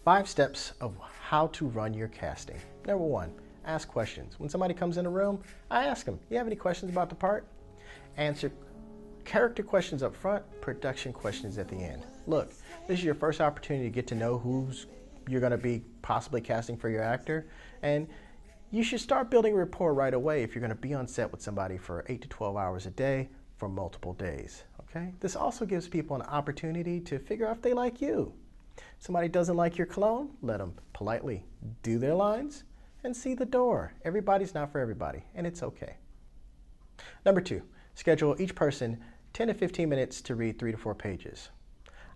5 steps of how to run your casting. Number 1, ask questions. When somebody comes in a room, I ask them, you have any questions about the part? Answer character questions up front, production questions at the end. Look, this is your first opportunity to get to know who's you're going to be possibly casting for your actor, and you should start building rapport right away if you're going to be on set with somebody for 8 to 12 hours a day for multiple days. Okay? This also gives people an opportunity to figure out if they like you. Somebody doesn't like your clone, let them politely do their lines and see the door. Everybody's not for everybody, and it's okay. Number 2, schedule each person 10 to 15 minutes to read 3 to 4 pages.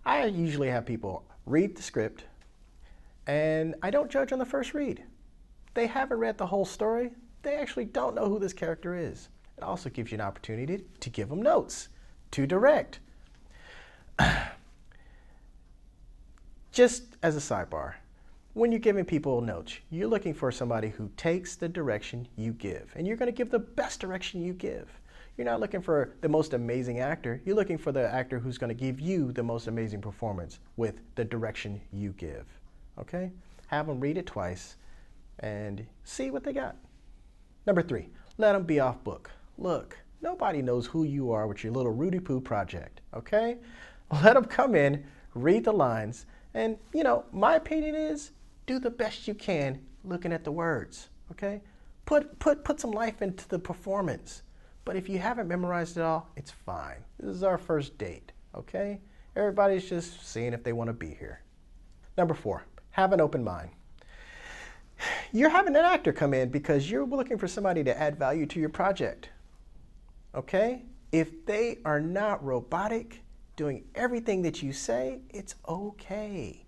I usually have people read the script, and I don't judge on the first read. They haven't read the whole story. They actually don't know who this character is. It also gives you an opportunity to give them notes, to direct. Just as a sidebar, when you're giving people notes, you're looking for somebody who takes the direction you give, and you're going to give the best direction you give. You're not looking for the most amazing actor. You're looking for the actor who's going to give you the most amazing performance with the direction you give. Okay? Have them read it twice and see what they got. Number 3, let them be off book. Look, nobody knows who you are with your little Rudy Poo project. Okay? Let them come in, read the lines, and, my opinion is do the best you can looking at the words. Okay? Put some life into the performance. But if you haven't memorized it all, it's fine. This is our first date, okay? Everybody's just seeing if they want to be here. Number 4, have an open mind. You're having an actor come in because you're looking for somebody to add value to your project, okay? If they are not robotic, doing everything that you say, it's okay.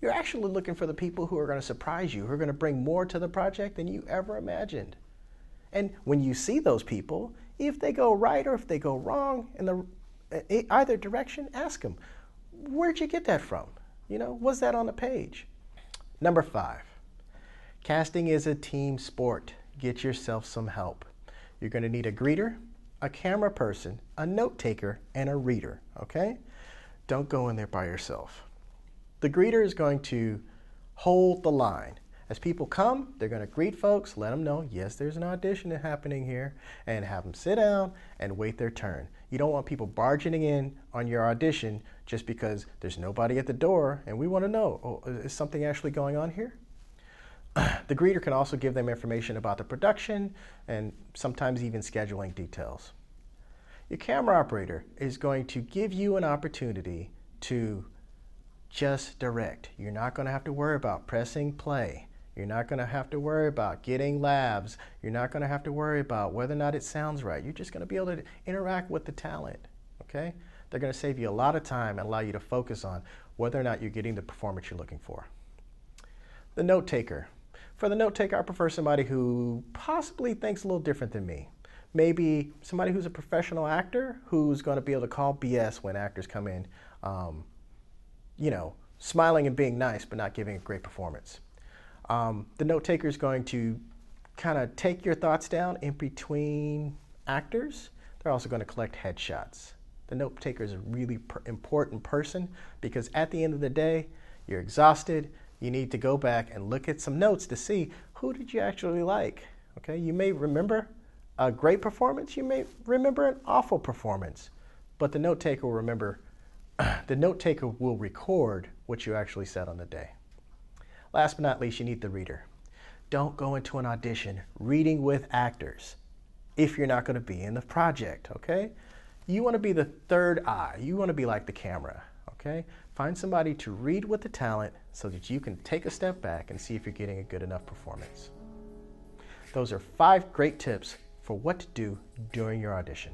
You're actually looking for the people who are going to surprise you, who are going to bring more to the project than you ever imagined. And when you see those people, if they go right or if they go wrong in either direction, ask them, where'd you get that from? Was that on the page? Number 5, casting is a team sport. Get yourself some help. You're going to need a greeter, a camera person, a note taker, and a reader, okay? Don't go in there by yourself. The greeter is going to hold the line. As people come, they're going to greet folks, let them know, yes, there's an audition happening here, and have them sit down and wait their turn. You don't want people barging in on your audition just because there's nobody at the door, and we want to know, is something actually going on here? The greeter can also give them information about the production and sometimes even scheduling details. Your camera operator is going to give you an opportunity to just direct. You're not going to have to worry about pressing play. You're not going to have to worry about getting labs. You're not going to have to worry about whether or not it sounds right. You're just going to be able to interact with the talent, okay? They're going to save you a lot of time and allow you to focus on whether or not you're getting the performance you're looking for. The note taker. For the note taker, I prefer somebody who possibly thinks a little different than me. Maybe somebody who's a professional actor who's going to be able to call BS when actors come in, smiling and being nice but not giving a great performance. The note taker is going to kind of take your thoughts down in between actors. They're also going to collect headshots. The note taker is a really important person because at the end of the day, you're exhausted. You need to go back and look at some notes to see who did you actually like. Okay, you may remember a great performance. You may remember an awful performance, but the note taker will remember. The note taker will record what you actually said on the day. Last but not least, you need the reader. Don't go into an audition reading with actors if you're not going to be in the project, okay? You want to be the third eye. You want to be like the camera, okay? Find somebody to read with the talent so that you can take a step back and see if you're getting a good enough performance. Those are 5 great tips for what to do during your audition.